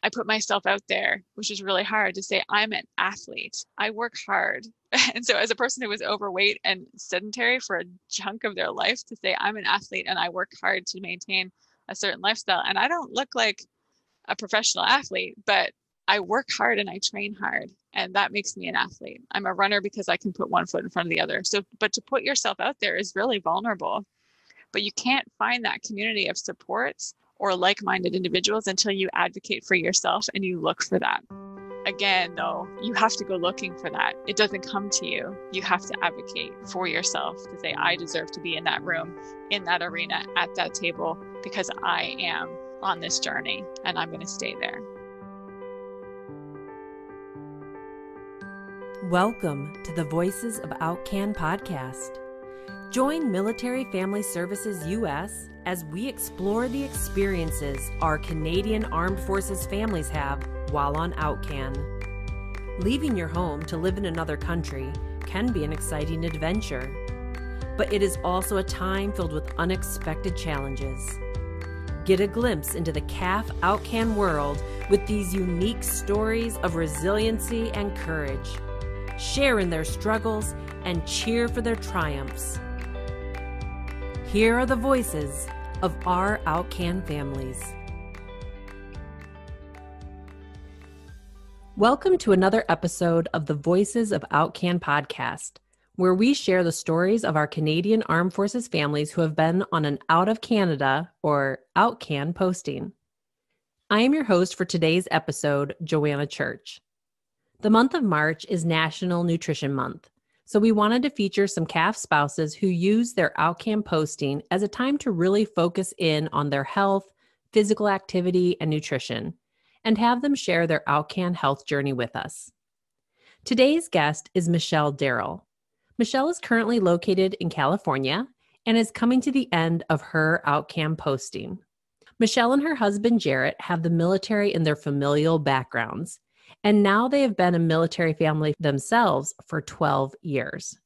I put myself out there, which is really hard to say, I'm an athlete. I work hard. And so as a person who was overweight and sedentary for a chunk of their life, to say I'm an athlete and I work hard to maintain a certain lifestyle. And I don't look like a professional athlete, but I work hard and I train hard. And that makes me an athlete. I'm a runner because I can put one foot in front of the other. So, but to put yourself out there is really vulnerable. But you can't find that community of supports or like-minded individuals until you advocate for yourself and you look for that. Again, though, you have to go looking for that. It doesn't come to you. You have to advocate for yourself to say, I deserve to be in that room, in that arena, at that table, because I am on this journey and I'm going to stay there. Welcome to the Voices of OUTCAN podcast. Join Military Family Services US as we explore the experiences our Canadian Armed Forces families have while on OUTCAN. Leaving your home to live in another country can be an exciting adventure, but it is also a time filled with unexpected challenges. Get a glimpse into the CAF OUTCAN world with these unique stories of resiliency and courage. Share in their struggles and cheer for their triumphs. Here are the voices of our OUTCAN families. Welcome to another episode of the Voices of OUTCAN podcast, where we share the stories of our Canadian Armed Forces families who have been on an Out of Canada or OUTCAN posting. I am your host for today's episode, Joanna Church. The month of March is National Nutrition Month. So we wanted to feature some CAF spouses who use their OUTCAN posting as a time to really focus in on their health, physical activity, and nutrition, and have them share their OUTCAN health journey with us. Today's guest is Michelle Darrell. Michelle is currently located in California and is coming to the end of her OUTCAN posting. Michelle and her husband Jarrett have the military in their familial backgrounds, and now they have been a military family themselves for 12 years.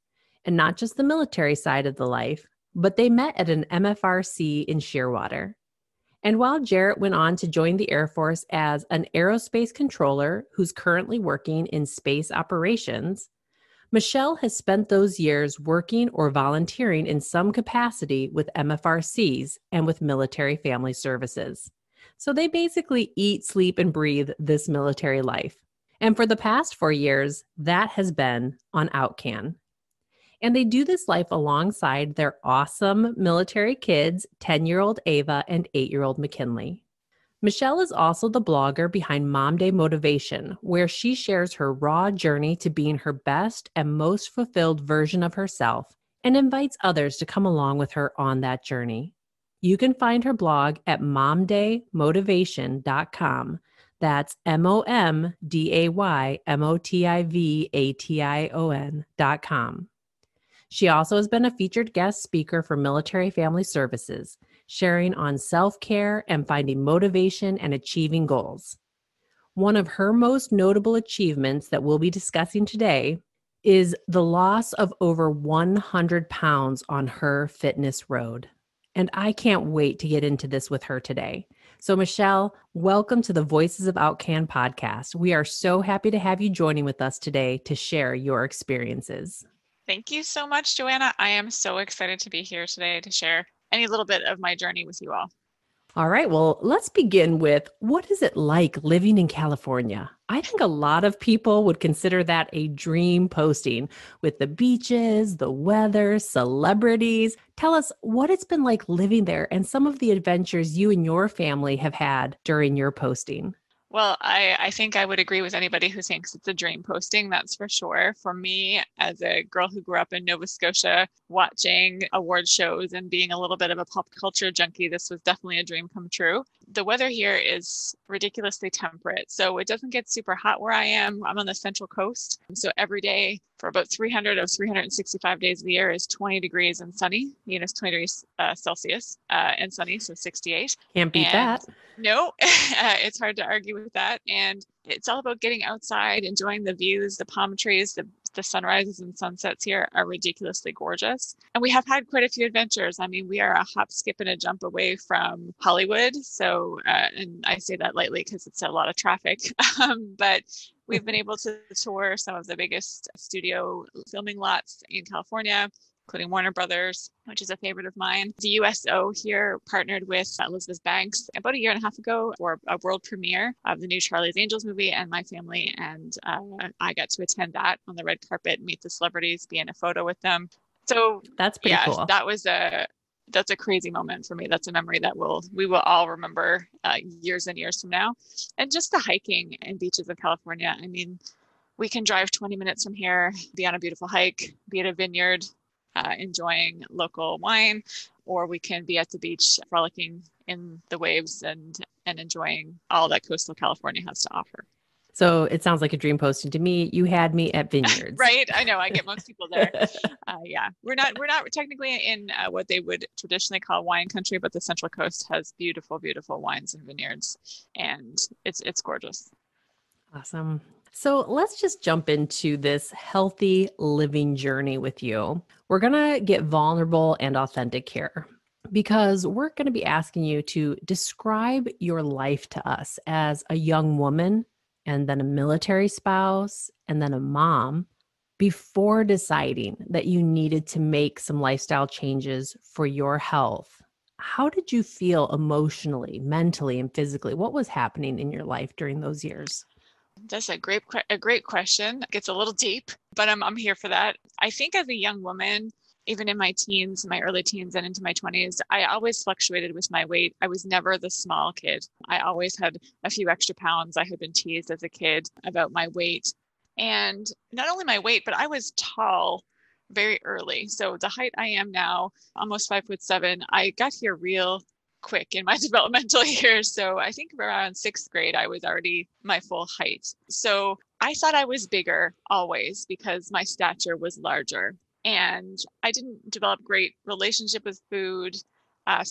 And not just the military side of the life, but they met at an MFRC in Shearwater. And while Jarrett went on to join the Air Force as an aerospace controller who's currently working in space operations, Michelle has spent those years working or volunteering in some capacity with MFRCs and with military family services. So they basically eat, sleep, and breathe this military life. And for the past 4 years, that has been on OUTCAN. And they do this life alongside their awesome military kids, 10-year-old Ava and 8-year-old McKinley. Michelle is also the blogger behind Mom Day Motivation, where she shares her raw journey to being her best and most fulfilled version of herself and invites others to come along with her on that journey. You can find her blog at momdaymotivation.com. That's MOMDAYMOTIVATION.com. She also has been a featured guest speaker for Military Family Services, sharing on self-care and finding motivation and achieving goals. One of her most notable achievements that we'll be discussing today is the loss of over 100 pounds on her fitness road. And I can't wait to get into this with her today. So Michelle, welcome to the Voices of OUTCAN podcast. We are so happy to have you joining with us today to share your experiences. Thank you so much, Joanna. I am so excited to be here today to share any little bit of my journey with you all. All right, well, let's begin with, what is it like living in California? I think a lot of people would consider that a dream posting with the beaches, the weather, celebrities. Tell us what it's been like living there and some of the adventures you and your family have had during your posting. Well, I think I would agree with anybody who thinks it's a dream posting, that's for sure. For me, as a girl who grew up in Nova Scotia, watching award shows and being a little bit of a pop culture junkie, this was definitely a dream come true. The weather here is ridiculously temperate, so it doesn't get super hot where I am. I'm on the Central Coast, so every day for about 300 of 365 days of the year is 20 degrees and sunny, 20 degrees Celsius and sunny, so 68. Can't beat that. No, it's hard to argue with that. And it's all about getting outside, enjoying the views, the palm trees, the The sunrises and sunsets here are ridiculously gorgeous. And we have had quite a few adventures. I mean, we are a hop, skip, and a jump away from Hollywood. So, and I say that lightly because it's a lot of traffic. But we've been able to tour some of the biggest studio filming lots in California, including Warner Brothers, which is a favorite of mine. The USO here partnered with Elizabeth Banks about a year and a half ago for a world premiere of the new Charlie's Angels movie, and my family and I got to attend that on the red carpet, meet the celebrities, be in a photo with them. So That's pretty cool. That's a crazy moment for me. That's a memory that we will all remember years and years from now. And just the hiking and beaches of California. I mean, we can drive 20 minutes from here, be on a beautiful hike, be at a vineyard, enjoying local wine, or we can be at the beach frolicking in the waves and enjoying all that coastal California has to offer. So it sounds like a dream posting to me. You had me at vineyards. Right? I know. I get most people there. Yeah. We're not technically in what they would traditionally call wine country, but the Central Coast has beautiful, beautiful wines and vineyards, and it's gorgeous. Awesome. So let's just jump into this healthy living journey with you. We're going to get vulnerable and authentic here because we're going to be asking you to describe your life to us as a young woman and then a military spouse and then a mom before deciding that you needed to make some lifestyle changes for your health. How did you feel emotionally, mentally, and physically? What was happening in your life during those years? That's a great question. It gets a little deep, but I'm here for that. I think as a young woman, even in my teens, my early teens and into my 20s, I always fluctuated with my weight. I was never the small kid. I always had a few extra pounds. I had been teased as a kid about my weight. And not only my weight, but I was tall very early. So the height I am now, almost 5'7", I got here real quick in my developmental years. So I think around sixth grade, I was already my full height. So I thought I was bigger always because my stature was larger. And I didn't develop great relationship with food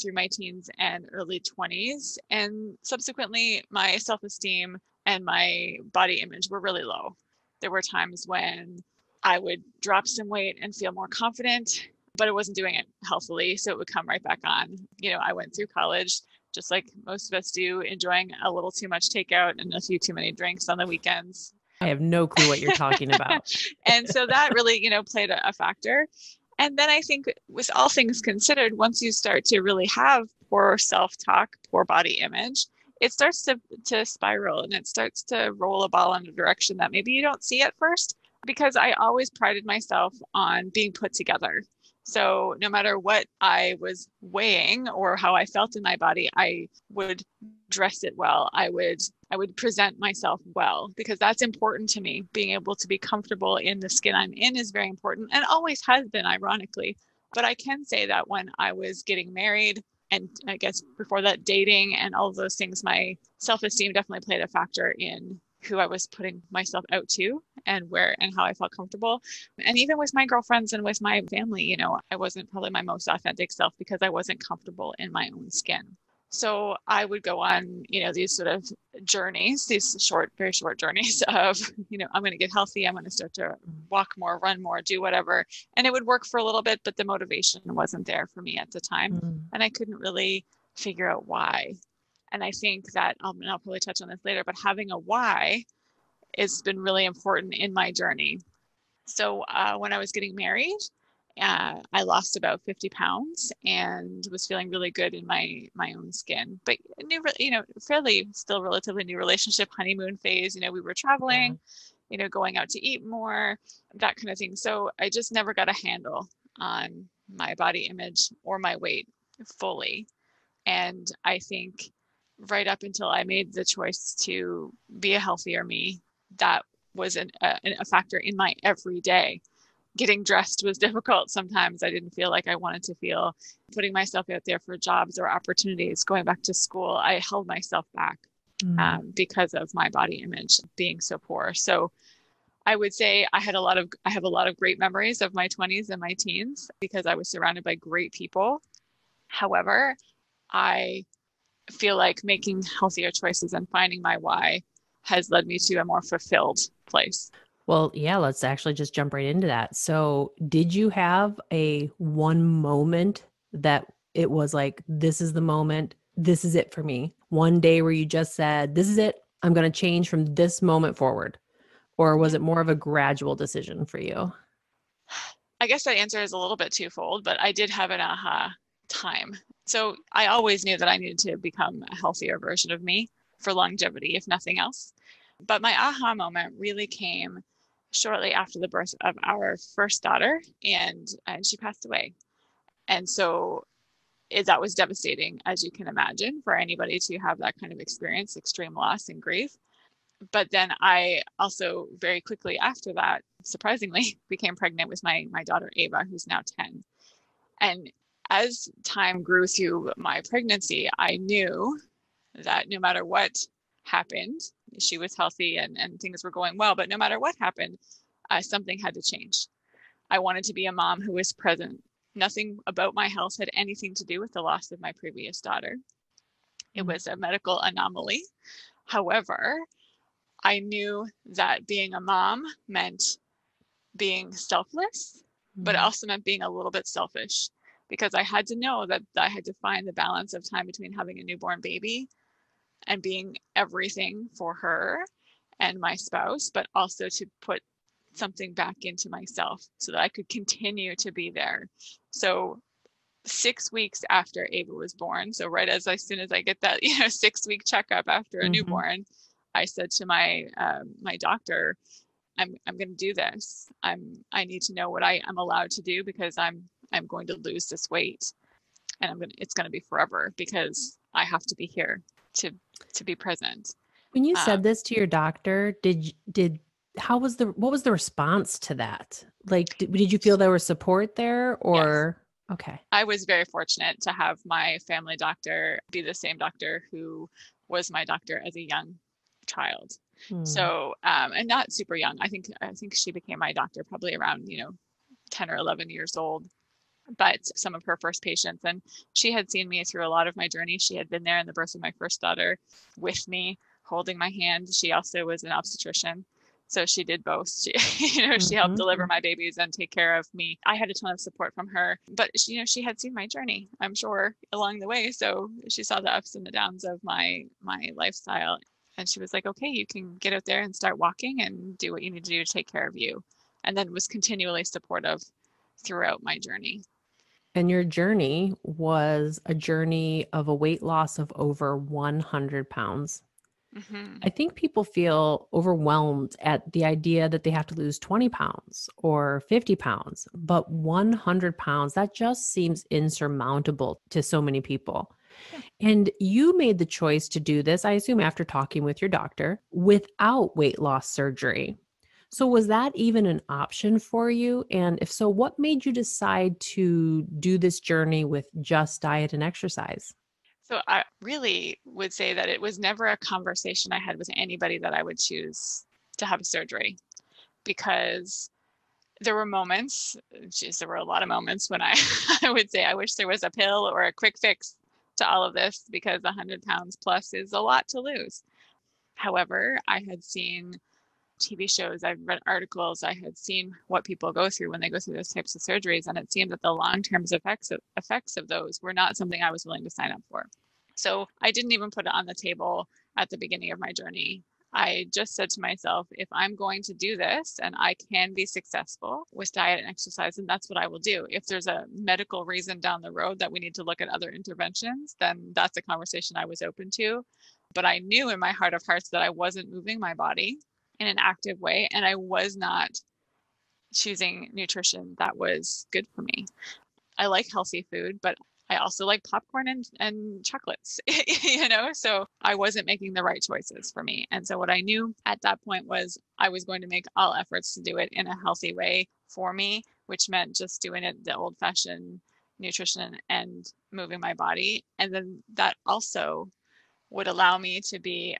through my teens and early 20s. And subsequently, my self-esteem and my body image were really low. There were times when I would drop some weight and feel more confident, but I wasn't doing it healthily, so it would come right back on. I went through college, just like most of us do, enjoying a little too much takeout and a few too many drinks on the weekends. I have no clue what you're talking about. And so that really, played a factor. And then I think with all things considered, once you start to really have poor self-talk, poor body image, it starts to spiral and it starts to roll a ball in a direction that maybe you don't see at first, because I always prided myself on being put together. So no matter what I was weighing or how I felt in my body, I would dress it well. I would present myself well, because that's important to me. Being able to be comfortable in the skin I'm in is very important, and always has been, ironically. But I can say that when I was getting married, and I guess before that, dating and all of those things, my self-esteem definitely played a factor in who I was putting myself out to and where and how I felt comfortable. And even with my girlfriends and with my family, I wasn't probably my most authentic self because I wasn't comfortable in my own skin. So I would go on, these sort of journeys, these very short journeys of, I'm going to get healthy. I'm going to start to walk more, run more, do whatever. And it would work for a little bit, but the motivation wasn't there for me at the time. Mm-hmm. And I couldn't really figure out why. And I think that, I'll probably touch on this later, but having a why has been really important in my journey. So when I was getting married, I lost about 50 pounds and was feeling really good in my own skin. But fairly still relatively new relationship, honeymoon phase. We were traveling, going out to eat more, that kind of thing. So I just never got a handle on my body image or my weight fully. And I think right up until I made the choice to be a healthier me, that was a factor in my everyday. Getting dressed was difficult. Sometimes I didn't feel like I wanted to feel. Putting myself out there for jobs or opportunities, going back to school, I held myself back because of my body image being so poor. So I would say I have a lot of great memories of my 20s and my teens because I was surrounded by great people. However, I feel like making healthier choices and finding my why has led me to a more fulfilled place. Well, yeah, let's actually just jump right into that. So, did you have a one moment that it was like, this is the moment, this is it for me? One day where you just said, this is it, I'm going to change from this moment forward? Or was Yeah. it more of a gradual decision for you? I guess that answer is a little bit twofold, but I did have an aha time. So I always knew that I needed to become a healthier version of me for longevity, if nothing else. But my aha moment really came shortly after the birth of our first daughter, and she passed away. And so that was devastating, as you can imagine, for anybody to have that kind of experience, extreme loss and grief. But then I also very quickly after that, surprisingly, became pregnant with my daughter Ava, who's now 10. And as time grew through my pregnancy, I knew that no matter what happened, she was healthy and things were going well. But no matter what happened, something had to change. I wanted to be a mom who was present. Nothing about my health had anything to do with the loss of my previous daughter. It was a medical anomaly. However, I knew that being a mom meant being selfless, but it Mm-hmm. also meant being a little bit selfish because I had to know that I had to find the balance of time between having a newborn baby and being everything for her and my spouse, but also to put something back into myself so that I could continue to be there. So 6 weeks after Ava was born, so right as soon as I get that 6 week checkup after a Mm-hmm. newborn, I said to my doctor, I'm going to do this. I need to know what I'm allowed to do because I'm going to lose this weight, and it's going to be forever because I have to be here to to be present. When you said Um, this to your doctor, how was what was the response to that? Like, did you feel there was support there yes, or okay? I was very fortunate to have my family doctor be the same doctor who was my doctor as a young child. Hmm. So, and not super young. I think she became my doctor probably around 10 or 11 years old, but some of her first patients. And she had seen me through a lot of my journey. She had been there in the birth of my first daughter with me, holding my hand. She also was an obstetrician. So she did both. She helped Mhm. deliver my babies and take care of me. I had a ton of support from her, but she had seen my journey, I'm sure, along the way. So she saw the ups and the downs of my lifestyle. And she was like, okay, you can get out there and start walking and do what you need to do to take care of you. And then was continually supportive throughout my journey. And your journey was a journey of a weight loss of over 100 pounds. Hmm. I think people feel overwhelmed at the idea that they have to lose 20 pounds or 50 pounds, but 100 pounds, that just seems insurmountable to so many people. Yeah. And you made the choice to do this, I assume, after talking with your doctor without weight loss surgery. So, was that even an option for you? And if so, what made you decide to do this journey with just diet and exercise? So I really would say that it was never a conversation I had with anybody that I would choose to have a surgery because there were moments, geez, there were a lot of moments when I, I would say I wish there was a pill or a quick fix to all of this because 100 pounds plus is a lot to lose. However, I had seen TV shows, I've read articles, I had seen what people go through when they go through those types of surgeries, and it seemed that the long-term effects of those were not something I was willing to sign up for. So I didn't even put it on the table at the beginning of my journey. I just said to myself, if I'm going to do this and I can be successful with diet and exercise, then that's what I will do. If there's a medical reason down the road that we need to look at other interventions, then that's a conversation I was open to. But I knew in my heart of hearts that I wasn't moving my body in an active way, and I was not choosing nutrition that was good for me. I like healthy food, but I also like popcorn and chocolates, so I wasn't making the right choices for me. And so what I knew at that point was I was going to make all efforts to do it in a healthy way for me, which meant just doing it the old fashioned nutrition and moving my body. And then that also would allow me to be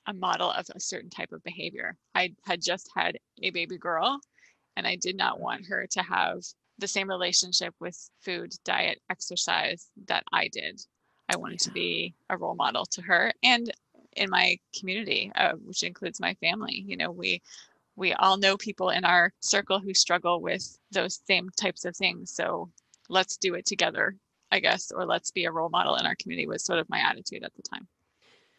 a model of a certain type of behavior. I had just had a baby girl, and I did not want her to have the same relationship with food, diet, exercise that I did. I wanted to Yeah. be a role model to her and in my community, which includes my family. We we all know people in our circle who struggle with those same types of things. So let's do it together, I guess, or let's be a role model in our community was sort of my attitude at the time.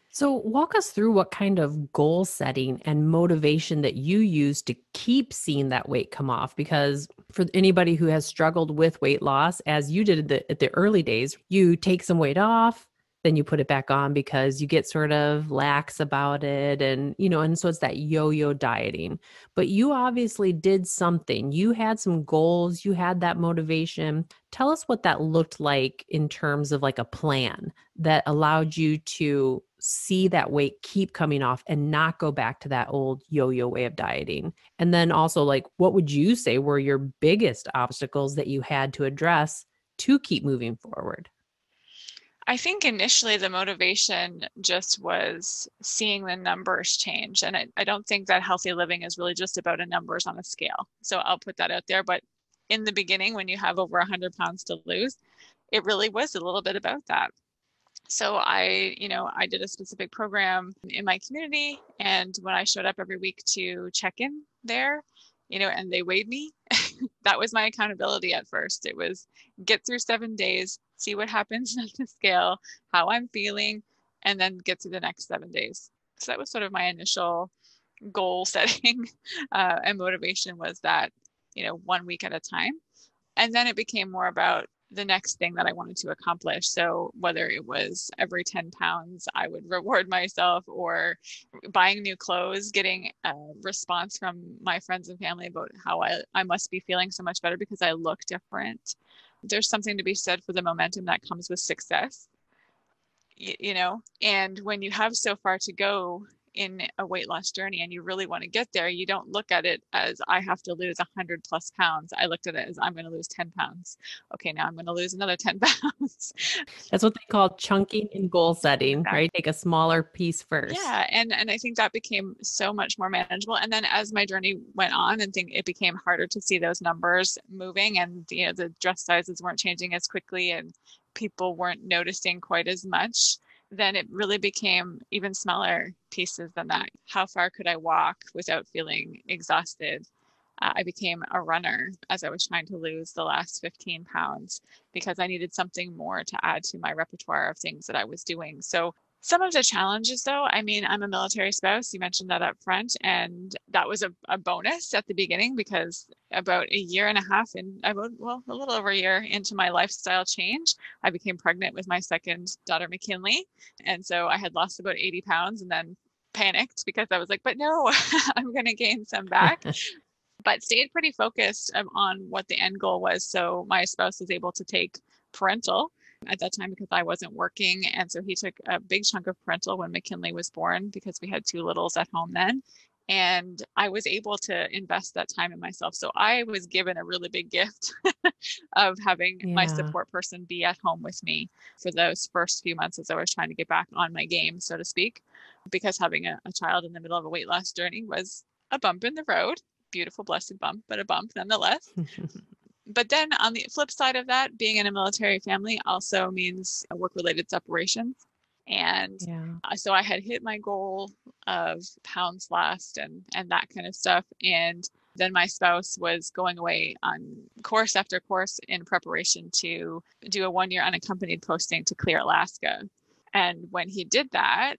So, walk us through what kind of goal setting and motivation that you use to keep seeing that weight come off. Because for anybody who has struggled with weight loss, as you did at the early days, you take some weight off, then you put it back on because you get sort of lax about it. And so it's that yo yo dieting. But you obviously did something. You had some goals, you had that motivation. Tell us what that looked like in terms of like a plan that allowed you to see that weight keep coming off and not go back to that old yo-yo way of dieting. And then also, like, what would you say were your biggest obstacles that you had to address to keep moving forward? I think initially the motivation just was seeing the numbers change. And I don't think that healthy living is really just about a numbers on a scale. So I'll put that out there. But in the beginning, when you have over 100 pounds to lose, it really was a little bit about that. So I did a specific program in my community. And when I showed up every week to check in there, and they weighed me, that was my accountability at first. It was get through 7 days, see what happens on the scale, how I'm feeling, and then get through the next 7 days. So that was sort of my initial goal setting and motivation was that, 1 week at a time. And then it became more about the next thing that I wanted to accomplish. So whether it was every 10 pounds, I would reward myself, or buying new clothes, getting a response from my friends and family about how I must be feeling so much better because I look different. There's something to be said for the momentum that comes with success, and when you have so far to go in a weight loss journey and you really want to get there, you don't look at it as I have to lose 100+ pounds. I looked at it as I'm going to lose 10 pounds. Okay, now I'm going to lose another 10 pounds. That's what they call chunking and goal setting, Exactly. right? Take a smaller piece first. Yeah, and I think that became so much more manageable. And then as my journey went on, and it became harder to see those numbers moving, and the dress sizes weren't changing as quickly, and people weren't noticing quite as much. Then it really became even smaller pieces than that. How far could I walk without feeling exhausted? I became a runner as I was trying to lose the last 15 pounds because I needed something more to add to my repertoire of things that I was doing. So some of the challenges, though, I mean, I'm a military spouse. You mentioned that up front, and that was a bonus at the beginning because about a year and a half a little over a year into my lifestyle change, I became pregnant with my second daughter, McKinley. And so I had lost about 80 pounds and then panicked because I was like, but no, I'm going to gain some back. But stayed pretty focused on what the end goal was. So my spouse was able to take parental at that time because I wasn't working. And so he took a big chunk of parental when McKinley was born because we had two littles at home then. And I was able to invest that time in myself. So I was given a really big gift of having my Yeah. support person be at home with me for those first few months as I was trying to get back on my game, so to speak, because having a child in the middle of a weight loss journey was a bump in the road. Beautiful, blessed bump, but a bump nonetheless. But then on the flip side of that, being in a military family also means work-related separations. And Yeah. so I had hit my goal of pounds lost and that kind of stuff. And then my spouse was going away on course after course in preparation to do a 1-year unaccompanied posting to clear Alaska. And when he did that,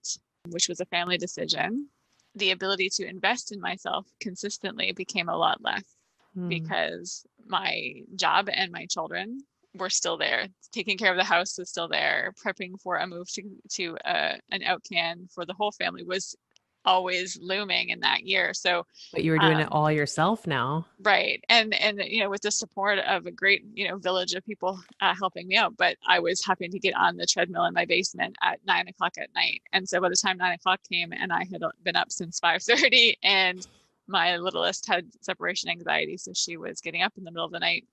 which was a family decision, the ability to invest in myself consistently became a lot less Hmm. because my job and my children were still there. Taking care of the house was still there. Prepping for a move to an OUTCAN for the whole family was always looming in that year. So But you were doing it um, all yourself now. right. And with the support of a great, village of people helping me out, but I was having to get on the treadmill in my basement at 9 o'clock at night. And so by the time 9 o'clock came and I had been up since 5:30 and my littlest had separation anxiety, so she was getting up in the middle of the night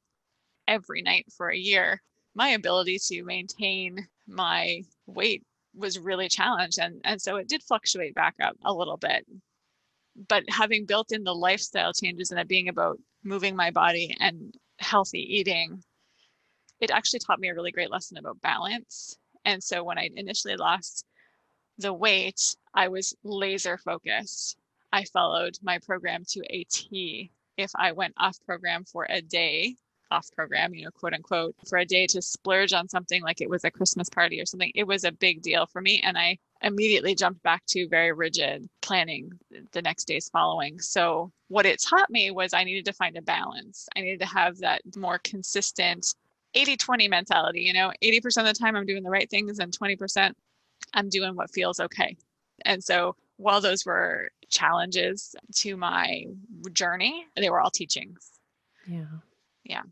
every night for a year, my ability to maintain my weight was really challenged. And so it did fluctuate back up a little bit, but having built in the lifestyle changes and it being about moving my body and healthy eating, it actually taught me a really great lesson about balance. And so when I initially lost the weight, I was laser focused. I followed my program to a T. If I went off program for a day, off program, quote unquote, for a day to splurge on something like it was a Christmas party or something, it was a big deal for me. And I immediately jumped back to very rigid planning the next days following. So what it taught me was I needed to find a balance. I needed to have that more consistent 80-20 mentality. 80% of the time I'm doing the right things and 20% I'm doing what feels okay. And so while those were challenges to my journey, they were all teachings. Yeah. Yeah.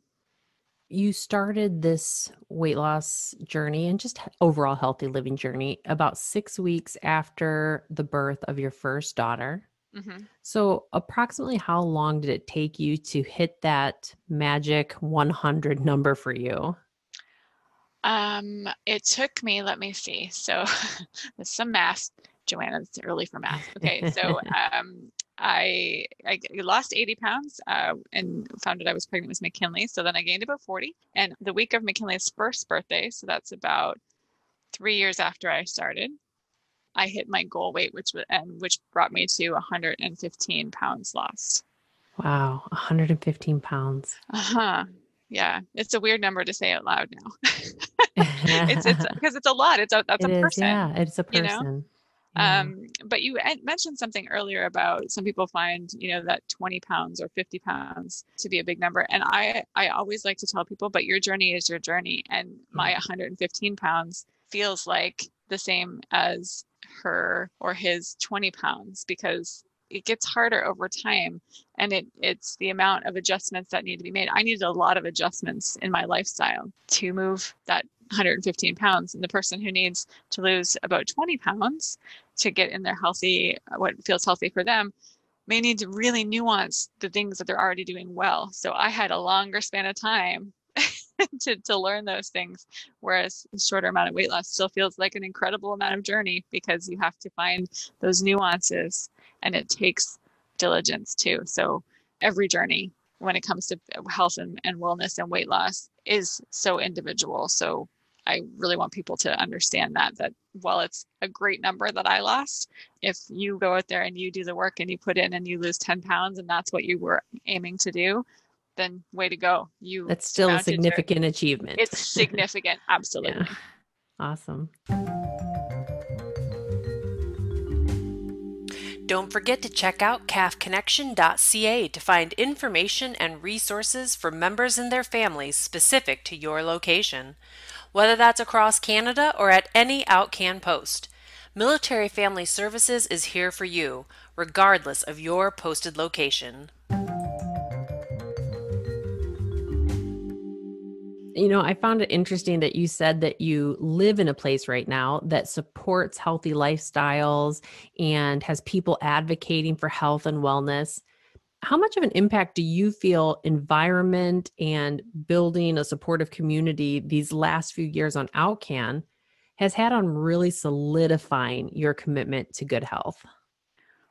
You started this weight loss journey and just overall healthy living journey about 6 weeks after the birth of your first daughter. Mm-hmm. So approximately how long did it take you to hit that magic 100 number for you? It took me, let me see. So there's some math. Joanna, it's early for math. Okay. So, I lost 80 pounds, and found out I was pregnant with McKinley. So then I gained about 40. And the week of McKinley's first birthday, so that's about 3 years after I started, I hit my goal weight, which brought me to 115 pounds lost. Wow, 115 pounds. Uh-huh. Yeah. It's a weird number to say out loud now. It's It because it's a lot. That's a is, yeah, person, it's a you know? person. Yeah. But you mentioned something earlier about some people find, that 20 pounds or 50 pounds to be a big number. And I always like to tell people, but your journey is your journey. And my 115 pounds feels like the same as her or his 20 pounds because it gets harder over time. And it's the amount of adjustments that need to be made. I needed a lot of adjustments in my lifestyle to move that 115 pounds. And the person who needs to lose about 20 pounds to get in their healthy, what feels healthy for them, may need to really nuance the things that they're already doing well. So I had a longer span of time to learn those things, whereas a shorter amount of weight loss still feels like an incredible amount of journey because you have to find those nuances and it takes diligence too. So every journey when it comes to health and wellness and weight loss is so individual. So I really want people to understand that while it's a great number that I lost, if you go out there and you do the work and you put in and you lose 10 pounds and that's what you were aiming to do, then way to go. You That's still a surmounted significant achievement. it's significant. Absolutely. Yeah. Awesome. Don't forget to check out calfconnection.ca to find information and resources for members and their families specific to your location. Whether that's across Canada or at any OUTCAN post, Military Family Services is here for you, regardless of your posted location. I found it interesting that you said that you live in a place right now that supports healthy lifestyles and has people advocating for health and wellness. How much of an impact do you feel environment and building a supportive community these last few years on OUTCAN has had on really solidifying your commitment to good health?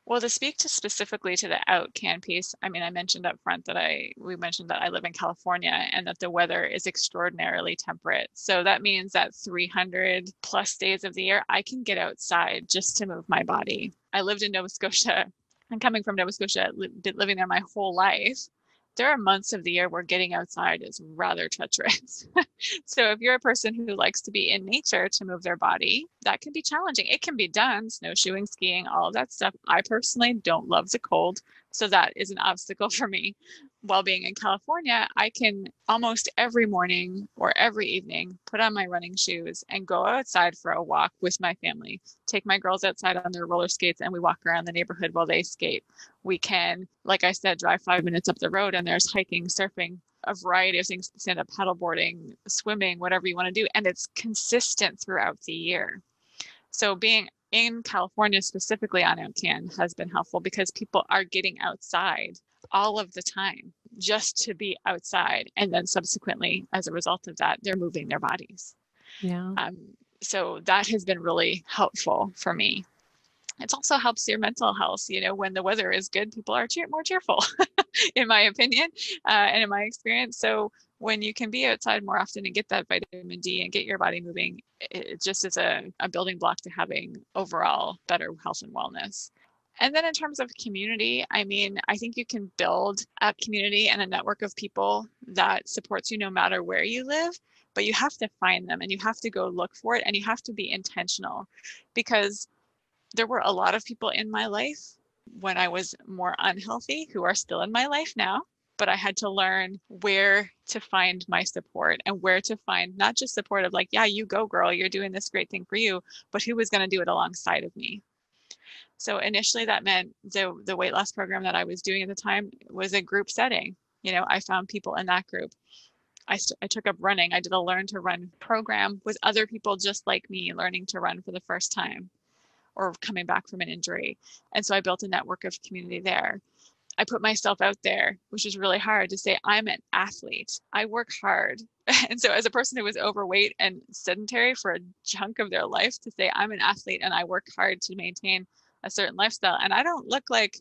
Well, to speak to specifically to the OUTCAN piece, I mean, I mentioned up front that we mentioned that I live in California and that the weather is extraordinarily temperate. So that means that 300 plus days of the year, I can get outside just to move my body. I lived in Nova Scotia and coming from Nova Scotia, been living there my whole life. There are months of the year where getting outside is rather treacherous. So if you're a person who likes to be in nature to move their body, that can be challenging. It can be done, snowshoeing, skiing, all of that stuff. I personally don't love the cold, so that is an obstacle for me. While being in California, I can almost every morning or every evening put on my running shoes and go outside for a walk with my family. Take my girls outside on their roller skates and we walk around the neighborhood while they skate. We can, like I said, drive 5 minutes up the road and there's hiking, surfing, a variety of things, stand up paddleboarding, swimming, whatever you want to do. And it's consistent throughout the year. So being in California specifically on OUTCAN has been helpful because people are getting outside all of the time just to be outside. And then subsequently, as a result of that, they're moving their bodies. Yeah. So that has been really helpful for me. It also helps your mental health. When the weather is good, people are more cheerful, in my opinion, and in my experience. So when you can be outside more often and get that vitamin D and get your body moving, it just is a building block to having overall better health and wellness. And then in terms of community, I mean, I think you can build a community and a network of people that supports you no matter where you live, but you have to find them and you have to go look for it and you have to be intentional, because there were a lot of people in my life when I was more unhealthy who are still in my life now, but I had to learn where to find my support and where to find not just support of like, yeah, you go girl, you're doing this great thing for you, but who was going to do it alongside of me. So initially that meant the weight loss program that I was doing at the time was a group setting. I found people in that group. I took up running. I did a learn to run program with other people just like me learning to run for the first time or coming back from an injury. And so I built a network of community there. I put myself out there, which is really hard to say, I'm an athlete. I work hard. And so as a person who was overweight and sedentary for a chunk of their life, to say I'm an athlete and I work hard to maintain a certain lifestyle. And I don't look like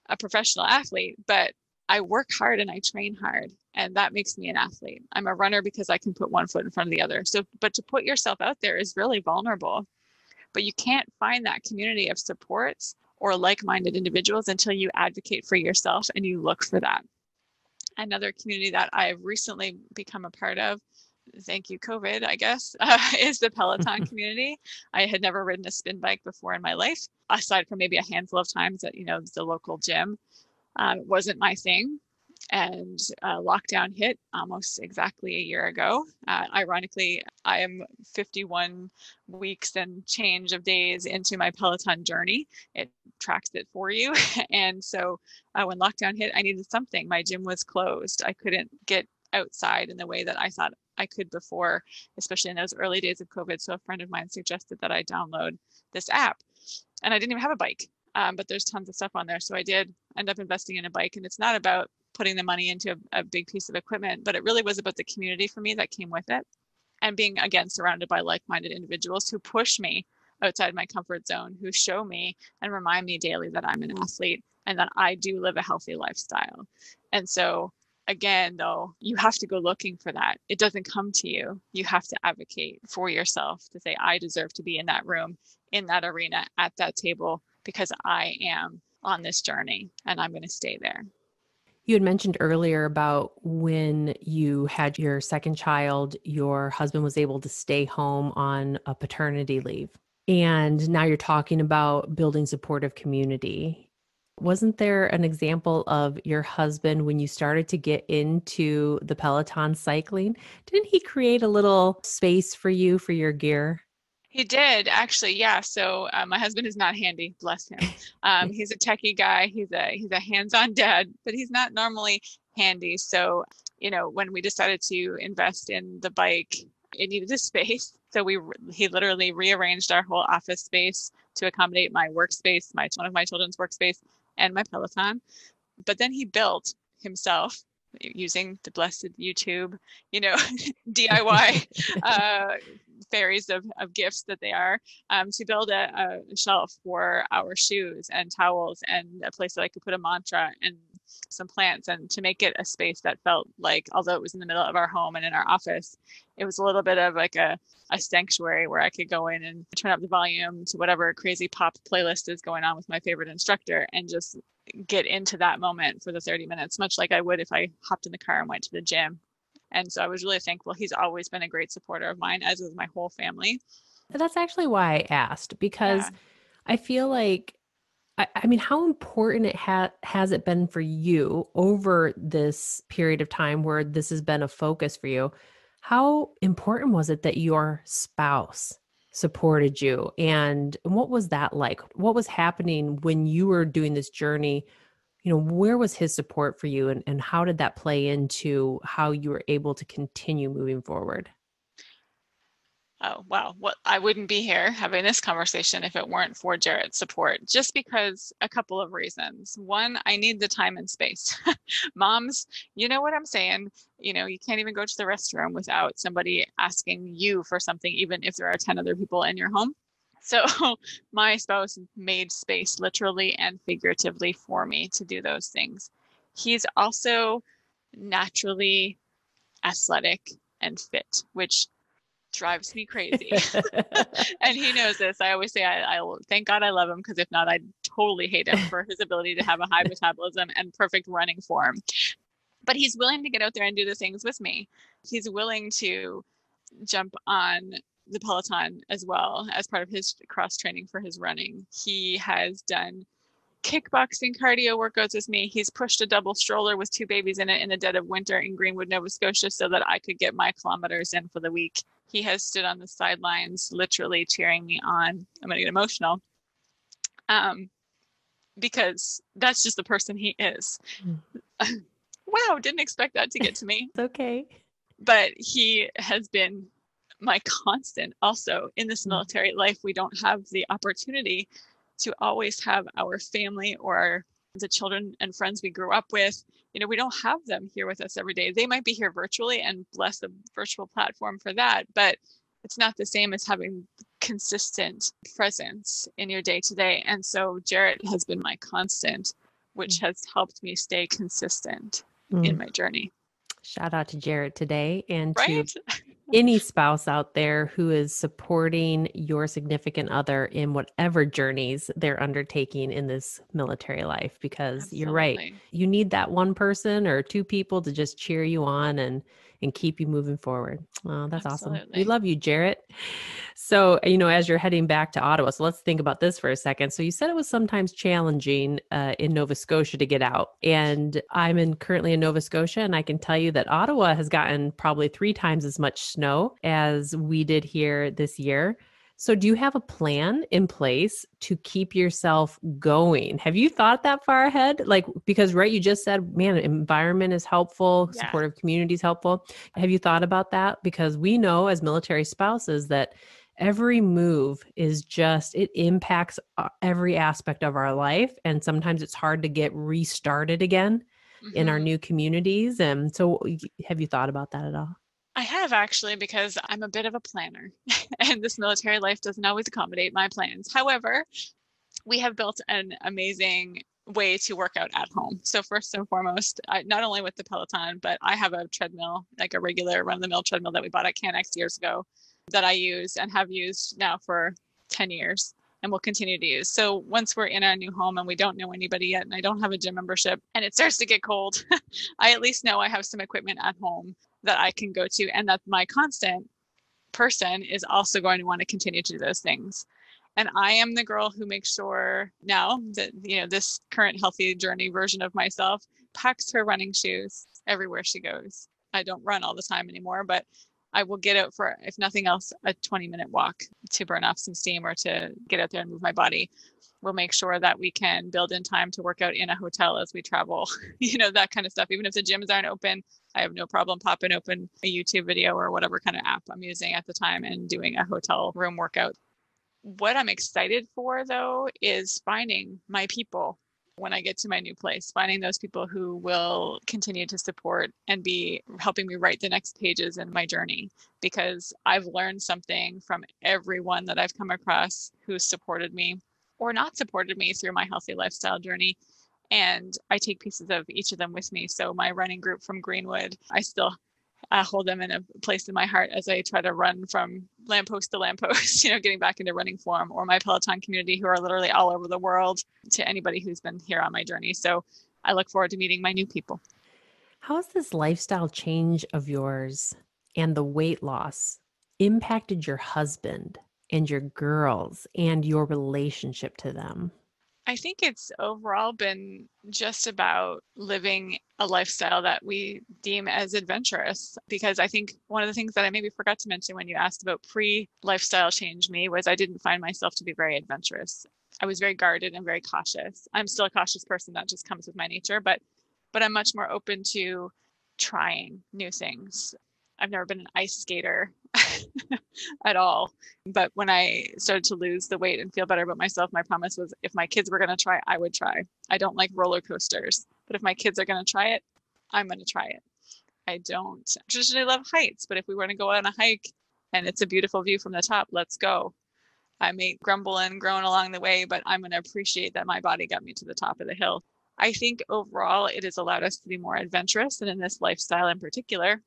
a professional athlete, but I work hard and I train hard. And that makes me an athlete. I'm a runner because I can put one foot in front of the other. So, but to put yourself out there is really vulnerable. But you can't find that community of supports or like-minded individuals until you advocate for yourself and you look for that. Another community that I've recently become a part of, thank you COVID, I guess, is the Peloton community. I had never ridden a spin bike before in my life, aside from maybe a handful of times at, the local gym. It wasn't my thing. And lockdown hit almost exactly a year ago. Ironically, I am 51 weeks and change of days into my Peloton journey. It tracks it for you. And so when lockdown hit, I needed something. My gym was closed. I couldn't get outside in the way that I thought I could before, especially in those early days of COVID. So a friend of mine suggested that I download this app. And I didn't even have a bike, but there's tons of stuff on there. So I did end up investing in a bike. And it's not about putting the money into a big piece of equipment, but it really was about the community for me that came with it, and being, again, surrounded by like-minded individuals who push me outside my comfort zone, who show me and remind me daily that I'm an athlete and that I do live a healthy lifestyle. And so again, though, you have to go looking for that. It doesn't come to you. You have to advocate for yourself to say, I deserve to be in that room, in that arena, at that table, because I am on this journey and I'm going to stay there. You had mentioned earlier about when you had your second child, your husband was able to stay home on a paternity leave. And now you're talking about building supportive community. Wasn't there an example of your husband when you started to get into the Peloton cycling? Didn't he create a little space for you for your gear? He did actually, yeah. So my husband is not handy, bless him. He's a techie guy. He's a hands-on dad, but he's not normally handy. So, when we decided to invest in the bike, it needed a space. So he literally rearranged our whole office space to accommodate my workspace, one of my children's workspace, and my Peloton. But then he built himself using the blessed YouTube, DIY fairies of gifts that they are, to build a shelf for our shoes and towels and a place that I could put a mantra and some plants, and to make it a space that felt like, although it was in the middle of our home and in our office, it was a little bit of like a sanctuary where I could go in and turn up the volume to whatever crazy pop playlist is going on with my favorite instructor and just get into that moment for the 30 minutes, much like I would if I hopped in the car and went to the gym. And so I was really thankful. He's always been a great supporter of mine, as is my whole family. That's actually why I asked, because Yeah. I feel like, I mean, how important has it been for you over this period of time where this has been a focus for you? How important was it that your spouse supported you? And what was that like? What was happening when you were doing this journey? Where was his support for you, and how did that play into how you were able to continue moving forward? Oh, wow. Well, I wouldn't be here having this conversation if it weren't for Jarrett's support, just because a couple of reasons. One, I need the time and space. Moms, you know what I'm saying? You can't even go to the restroom without somebody asking you for something, even if there are 10 other people in your home. So my spouse made space literally and figuratively for me to do those things. He's also naturally athletic and fit, which drives me crazy. And he knows this. I always say, I thank God I love him, because if not, I'd totally hate him for his ability to have a high metabolism and perfect running form. But he's willing to get out there and do the things with me. He's willing to jump on the Peloton as well as part of his cross training for his running. He has done kickboxing cardio workouts with me. He's pushed a double stroller with 2 babies in it in the dead of winter in Greenwood, Nova Scotia, so that I could get my kilometers in for the week. He has stood on the sidelines literally cheering me on. I'm going to get emotional because that's just the person he is. Wow, didn't expect that to get to me. It's okay. But he has been my constant. Also, in this military life, we don't have the opportunity to always have our family or the children and friends we grew up with. We don't have them here with us every day. They might be here virtually, and bless the virtual platform for that, but it's not the same as having consistent presence in your day to day. And so Jarrett has been my constant, which has helped me stay consistent in my journey. Shout out to Jarrett today, and right? to any spouse out there who is supporting your significant other in whatever journeys they're undertaking in this military life, because Absolutely. You're right. You need that one person or 2 people to just cheer you on and keep you moving forward. Oh, that's Absolutely. awesome. We love you, Jarrett. So, as you're heading back to Ottawa, so let's think about this for a second. So you said it was sometimes challenging in Nova Scotia to get out. And I'm currently in Nova Scotia, and I can tell you that Ottawa has gotten probably 3 times as much snow as we did here this year. So do you have a plan in place to keep yourself going? Have you thought that far ahead? Because you just said, man, environment is helpful, supportive community is helpful. Have you thought about that? Because we know as military spouses that every move it impacts every aspect of our life. And sometimes it's hard to get restarted again in our new communities. And so have you thought about that at all? I have, actually, because I'm a bit of a planner and this military life doesn't always accommodate my plans. However, we have built an amazing way to work out at home. So first and foremost, not only with the Peloton, but I have a treadmill, like a regular run-of-the-mill treadmill that we bought at CanX years ago, that I use and have used now for 10 years and will continue to use. So once we're in our new home and we don't know anybody yet, and I don't have a gym membership and it starts to get cold, I at least know I have some equipment at home that I can go to, and that my constant person is also going to want to continue to do those things. And I am the girl who makes sure now that, this current healthy journey version of myself packs her running shoes everywhere she goes. I don't run all the time anymore, but I will get out for, if nothing else, a 20-minute walk to burn off some steam or to get out there and move my body. We'll make sure that we can build in time to work out in a hotel as we travel, that kind of stuff. Even if the gyms aren't open, I have no problem popping open a YouTube video or whatever kind of app I'm using at the time and doing a hotel room workout. What I'm excited for, though, is finding my people when I get to my new place, finding those people who will continue to support and be helping me write the next pages in my journey, because I've learned something from everyone that I've come across who's supported me or not supported me through my healthy lifestyle journey. And I take pieces of each of them with me. So my running group from Greenwood, I still hold them in a place in my heart as I try to run from lamppost to lamppost, getting back into running form, or my Peloton community who are literally all over the world, to anybody who's been here on my journey. So I look forward to meeting my new people. How has this lifestyle change of yours and the weight loss impacted your husband and your girls and your relationship to them? I think it's overall been just about living a lifestyle that we deem as adventurous, because I think one of the things that I maybe forgot to mention when you asked about pre-lifestyle change me was I didn't find myself to be very adventurous. I was very guarded and very cautious. I'm still a cautious person. That just comes with my nature, but I'm much more open to trying new things. I've never been an ice skater at all. But when I started to lose the weight and feel better about myself, my promise was if my kids were going to try, I would try. I don't like roller coasters, but if my kids are going to try it, I'm going to try it. I don't traditionally love heights, but if we were to go on a hike and it's a beautiful view from the top, let's go. I may grumble and groan along the way, but I'm going to appreciate that my body got me to the top of the hill. I think overall it has allowed us to be more adventurous, and in this lifestyle in particular,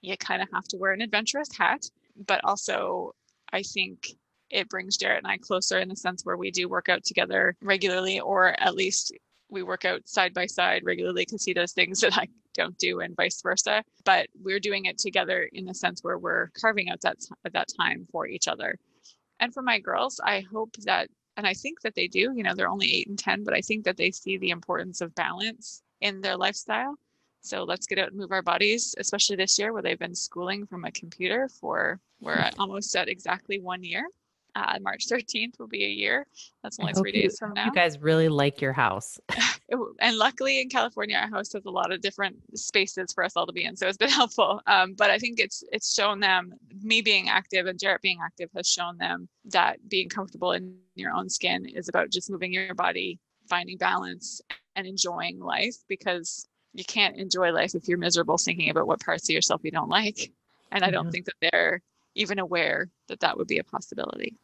you kind of have to wear an adventurous hat but also I think it brings Jarrett and I closer in the sense where we do work out together regularly, or at least we work out side by side regularly because he does things that I don't do and vice versa. But we're doing it together in the sense where we're carving out that time for each other. And for my girls, I hope that, and I think that they do, they're only 8 and 10, but I think that they see the importance of balance in their lifestyle. So let's get out and move our bodies, especially this year where they've been schooling from a computer we're almost at exactly 1 year. March 13th will be a year. That's only 3 days from now. You guys really like your house. And luckily in California, our house has a lot of different spaces for us all to be in. So it's been helpful. But I think it's shown them, me being active and Jarrett being active has shown them that being comfortable in your own skin is about just moving your body, finding balance and enjoying life, because you can't enjoy life if you're miserable thinking about what parts of yourself you don't like. And I don't think that they're even aware that that would be a possibility.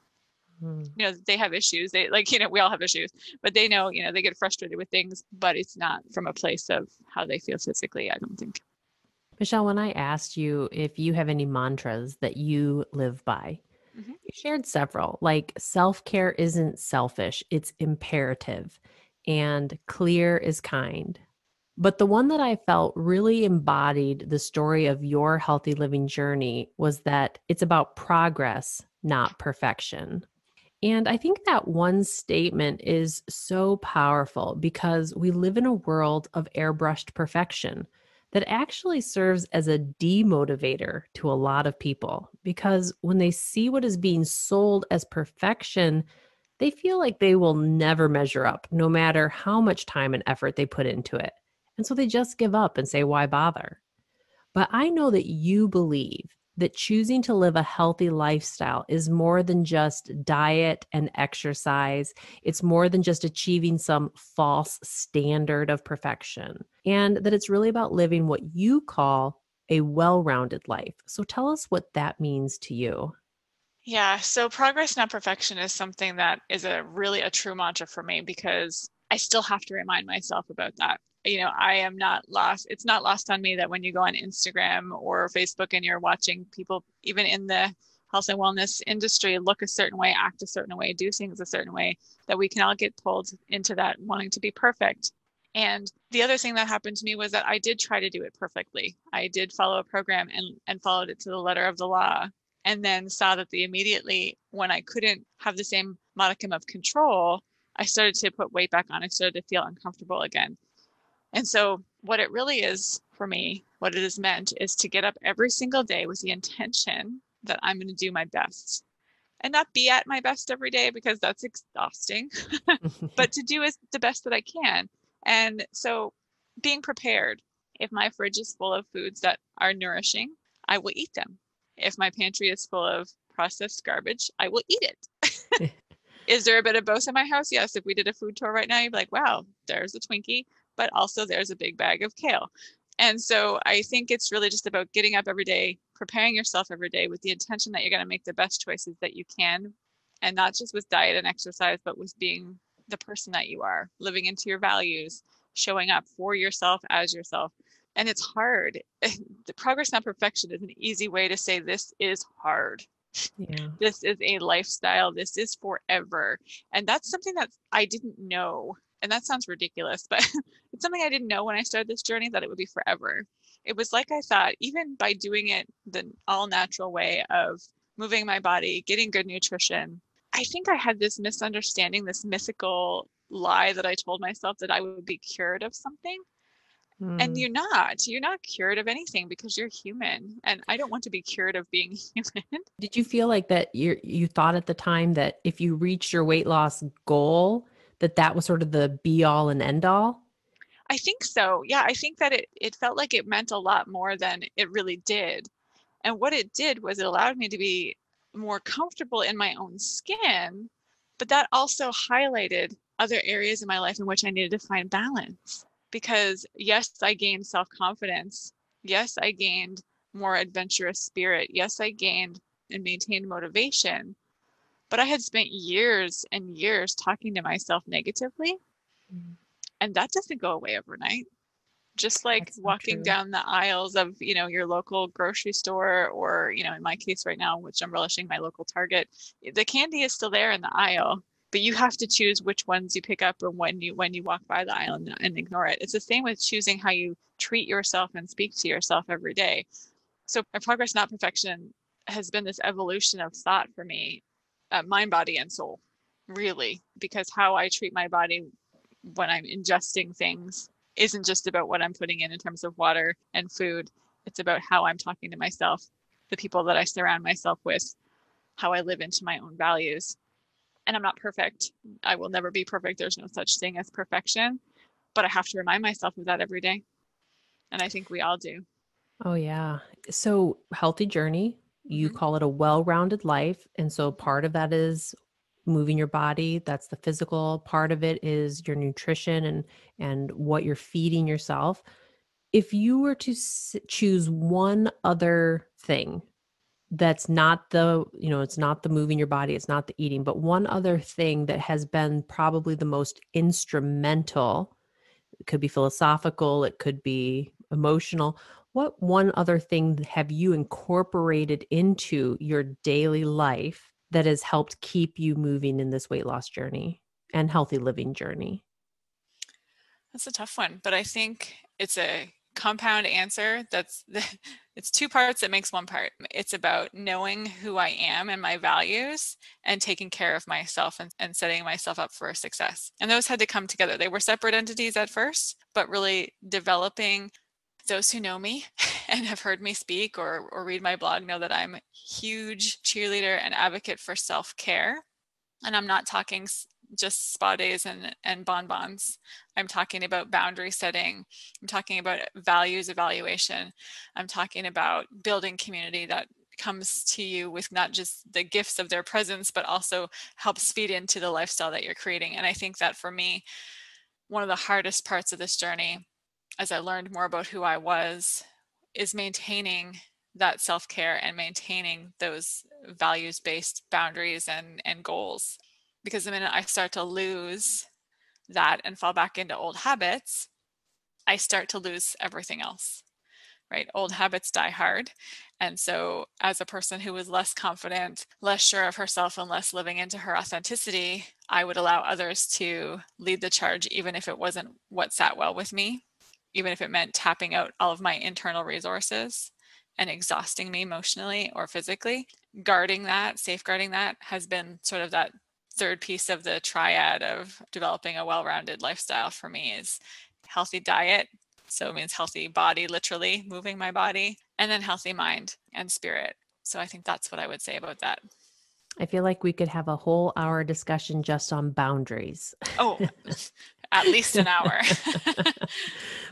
They have issues. They we all have issues, but they know, they get frustrated with things, but it's not from a place of how they feel physically, I don't think. Michelle, when I asked you if you have any mantras that you live by, you shared several, like self-care isn't selfish, it's imperative, and clear is kind. But the one that I felt really embodied the story of your healthy living journey was that it's about progress, not perfection. And I think that one statement is so powerful because we live in a world of airbrushed perfection that actually serves as a demotivator to a lot of people, because when they see what is being sold as perfection, they feel like they will never measure up, no matter how much time and effort they put into it. And so they just give up and say, why bother? But I know that you believe that choosing to live a healthy lifestyle is more than just diet and exercise. It's more than just achieving some false standard of perfection, and that it's really about living what you call a well-rounded life. So tell us what that means to you. Yeah, so progress, not perfection is something that is really a true mantra for me, because I still have to remind myself about that. I am not lost. It's not lost on me that when you go on Instagram or Facebook and you're watching people, even in the health and wellness industry, look a certain way, act a certain way, do things a certain way, that we can all get pulled into that wanting to be perfect. And the other thing that happened to me was that I did try to do it perfectly. I did follow a program and followed it to the letter of the law, and then saw that immediately when I couldn't have the same modicum of control, I started to put weight back on. I started to feel uncomfortable again. And so what it really is for me, what it has meant, is to get up every single day with the intention that I'm going to do my best, and not be at my best every day, because that's exhausting, but to do the best that I can. And so being prepared. If my fridge is full of foods that are nourishing, I will eat them. If my pantry is full of processed garbage, I will eat it. Is there a bit of both in my house? Yes. If we did a food tour right now, you'd be like, wow, there's a Twinkie, but also there's a big bag of kale. And so I think it's really just about getting up every day, preparing yourself every day with the intention that you're going to make the best choices that you can. And not just with diet and exercise, but with being the person that you are, living into your values, showing up for yourself as yourself. And it's hard. The progress, not perfection, is an easy way to say this is hard. Yeah. This is a lifestyle. This is forever. And that's something that I didn't know. And that sounds ridiculous, but it's something I didn't know when I started this journey, that it would be forever. It was like I thought, even by doing it the all natural way of moving my body, getting good nutrition, I think I had this misunderstanding, this mythical lie that I told myself, that I would be cured of something. And you're not cured of anything, because you're human. And I don't want to be cured of being human. Did you feel like that you thought at the time that if you reached your weight loss goal, that was sort of the be all and end all? I think so. Yeah, I think that it felt like it meant a lot more than it really did. And what it did was it allowed me to be more comfortable in my own skin, but that also highlighted other areas in my life in which I needed to find balance. Because yes, I gained self-confidence. Yes, I gained more adventurous spirit. Yes, I gained and maintained motivation. But I had spent years and years talking to myself negatively. And that doesn't go away overnight. Just like That's so walking true. down the aisles of, your local grocery store, or, in my case right now, which I'm relishing, my local Target, the candy is still there in the aisle, but you have to choose which ones you pick up and when you walk by the aisle, and ignore it. It's the same with choosing how you treat yourself and speak to yourself every day. So my progress, not perfection, has been this evolution of thought for me, mind, body, and soul, really, because how I treat my body when I'm ingesting things isn't just about what I'm putting in terms of water and food. It's about how I'm talking to myself, the people that I surround myself with, how I live into my own values. And I'm not perfect. I will never be perfect. There's no such thing as perfection, but I have to remind myself of that every day. And I think we all do. Oh, yeah. So, healthy journey, you Mm-hmm. call it a well-rounded life. And so, Mm-hmm. part of that is moving your body. That's the physical. Part of it is your nutrition and what you're feeding yourself. If you were to choose one other thing that's not it's not the moving your body, it's not the eating, but one other thing that has been probably the most instrumental, it could be philosophical, it could be emotional. What one other thing have you incorporated into your daily life that has helped keep you moving in this weight loss journey and healthy living journey? That's a tough one, but I think it's a compound answer. It's two parts that makes one part. It's about knowing who I am and my values and taking care of myself, and setting myself up for success. And those had to come together. They were separate entities at first, but really developing. Those who know me and have heard me speak or read my blog know that I'm a huge cheerleader and advocate for self-care. And I'm not talking just spa days and bonbons. I'm talking about boundary setting. I'm talking about values evaluation. I'm talking about building community that comes to you with not just the gifts of their presence, but also helps feed into the lifestyle that you're creating. And I think that for me, one of the hardest parts of this journey, as I learned more about who I was, is maintaining that self-care and maintaining those values-based boundaries and goals. Because the minute I start to lose that and fall back into old habits, I start to lose everything else, right? Old habits die hard. And so, as a person who was less confident, less sure of herself, and less living into her authenticity, I would allow others to lead the charge, even if it wasn't what sat well with me, even if it meant tapping out all of my internal resources and exhausting me emotionally or physically. Guarding that, safeguarding that, has been sort of that third piece of the triad of developing a well-rounded lifestyle for me. Is healthy diet, so it means healthy body, literally moving my body, and then healthy mind and spirit. So I think that's what I would say about that. I feel like we could have a whole hour discussion just on boundaries. Oh, at least an hour.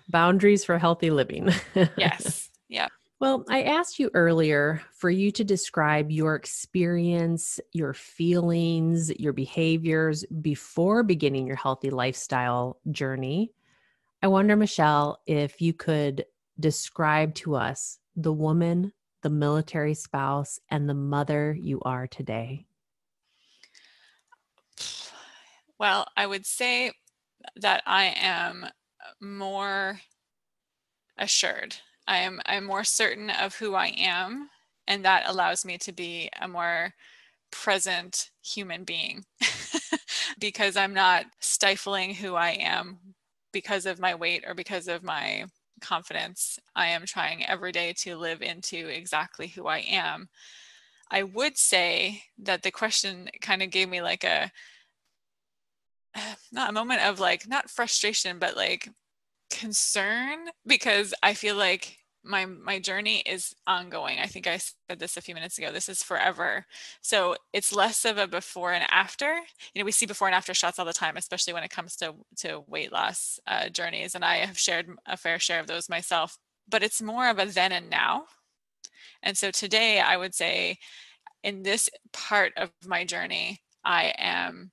Boundaries for healthy living. Yes. Yeah. Well, I asked you earlier for you to describe your experience, your feelings, your behaviors before beginning your healthy lifestyle journey. I wonder, Michelle, if you could describe to us the woman, the military spouse, and the mother you are today. Well, I would say that I am more assured. I'm more certain of who I am, and that allows me to be a more present human being because I'm not stifling who I am because of my weight or because of my confidence. I am trying every day to live into exactly who I am. I would say that the question kind of gave me like not a moment of like, not frustration, but like concern, because I feel like my journey is ongoing. I think I said this a few minutes ago. This is forever. So it's less of a before and after. We see before and after shots all the time, especially when it comes to weight loss journeys. And I have shared a fair share of those myself, but it's more of a then and now. And so today I would say, in this part of my journey, I am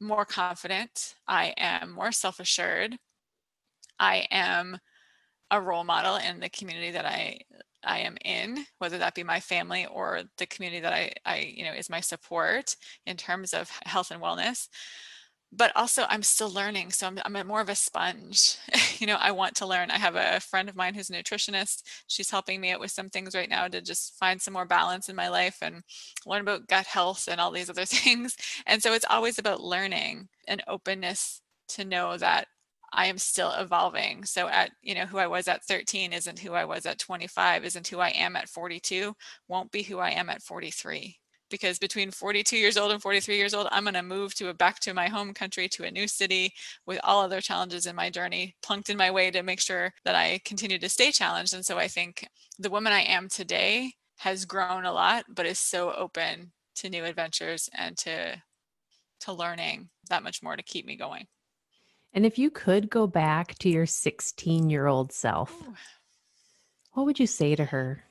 more confident. I am more self-assured. I am a role model in the community that I am in, whether that be my family or the community that I is my support in terms of health and wellness. but also I'm still learning. So I'm more of a sponge. I want to learn. I have a friend of mine who's a nutritionist. She's helping me out with some things right now to just find some more balance in my life and learn about gut health and all these other things. And so it's always about learning and openness to know that I am still evolving. So who I was at 13 isn't who I was at 25, isn't who I am at 42, won't be who I am at 43. Because between 42 years old and 43 years old, I'm going to move back to my home country, to a new city with all other challenges in my journey plunked in my way to make sure that I continue to stay challenged. And so I think the woman I am today has grown a lot, but is so open to new adventures and to learning that much more to keep me going. And if you could go back to your 16-year-old self, what would you say to her?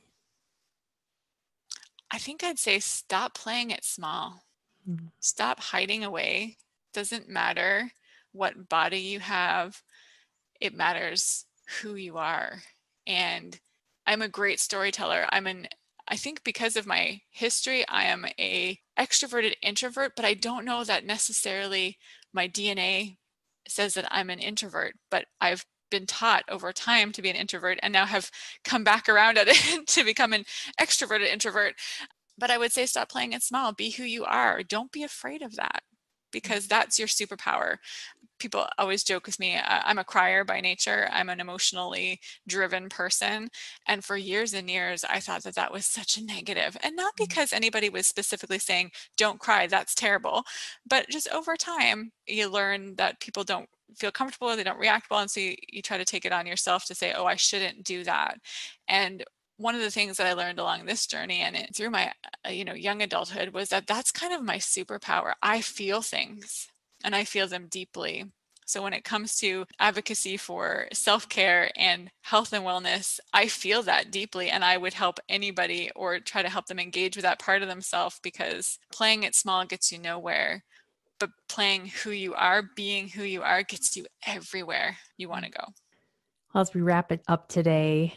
I think I'd say stop playing it small. Mm-hmm. Stop hiding away. Doesn't matter what body you have. It matters who you are. And I'm a great storyteller. I think because of my history, I am a extroverted introvert, but I don't know that necessarily my DNA says that I'm an introvert, but I've been taught over time to be an introvert and now have come back around at it to become an extroverted introvert. But I would say stop playing it small. Be who you are. Don't be afraid of that, because that's your superpower. People always joke with me, I'm a crier by nature. I'm an emotionally driven person. And for years and years, I thought that was such a negative. And not because anybody was specifically saying, don't cry, that's terrible. But just over time, you learn that people don't feel comfortable, they don't react well. And so you try to take it on yourself to say, oh, I shouldn't do that. And one of the things that I learned along this journey and through my young adulthood was that that's kind of my superpower. I feel things and I feel them deeply. So when it comes to advocacy for self-care and health and wellness, I feel that deeply, and I would help anybody or try to help them engage with that part of themselves, because playing it small gets you nowhere, but playing who you are, being who you are, gets you everywhere you want to go. Well, as we wrap it up today,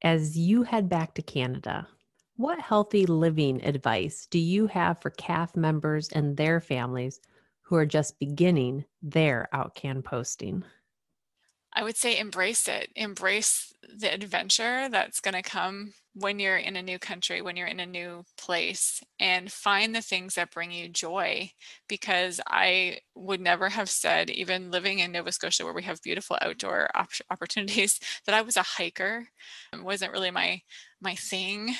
as you head back to Canada, what healthy living advice do you have for CAF members and their families who are just beginning their OUTCAN posting? I would say embrace it. Embrace the adventure that's going to come when you're in a new country, when you're in a new place, and find the things that bring you joy. Because I would never have said, even living in Nova Scotia, where we have beautiful outdoor opportunities, that I was a hiker. It wasn't really my thing,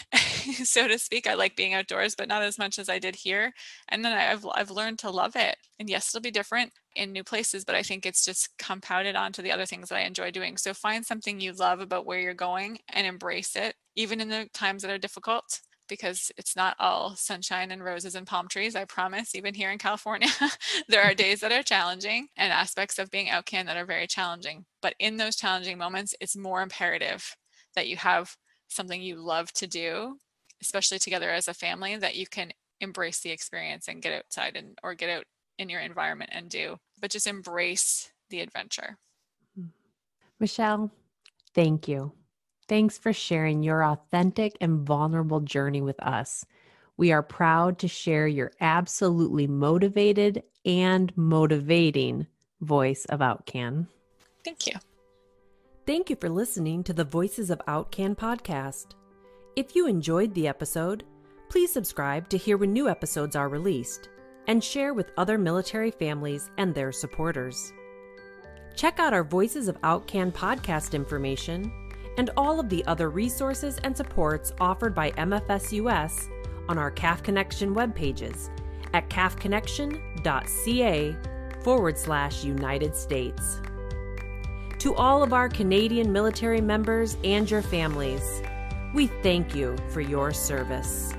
so to speak. I like being outdoors, but not as much as I did here. And then I've learned to love it. And yes, it'll be different in new places, but I think it's just compounded onto the other things that I enjoy doing. So find something you love about where you're going and embrace it, even in the times that are difficult, because it's not all sunshine and roses and palm trees. I promise, even here in California, there are days that are challenging and aspects of being OUTCAN that are very challenging. But in those challenging moments, it's more imperative that you have something you love to do, especially together as a family, that you can embrace the experience and get outside or get out in your environment and do, but just embrace the adventure. Michelle, thank you. Thanks for sharing your authentic and vulnerable journey with us. We are proud to share your absolutely motivated and motivating voice of OUTCAN. Thank you. Thank you for listening to the Voices of OUTCAN podcast. If you enjoyed the episode, please subscribe to hear when new episodes are released, and share with other military families and their supporters. Check out our Voices of OUTCAN podcast information and all of the other resources and supports offered by MFSUS on our CAF Connection web pages at cafconnection.ca/United States. To all of our Canadian military members and your families, we thank you for your service.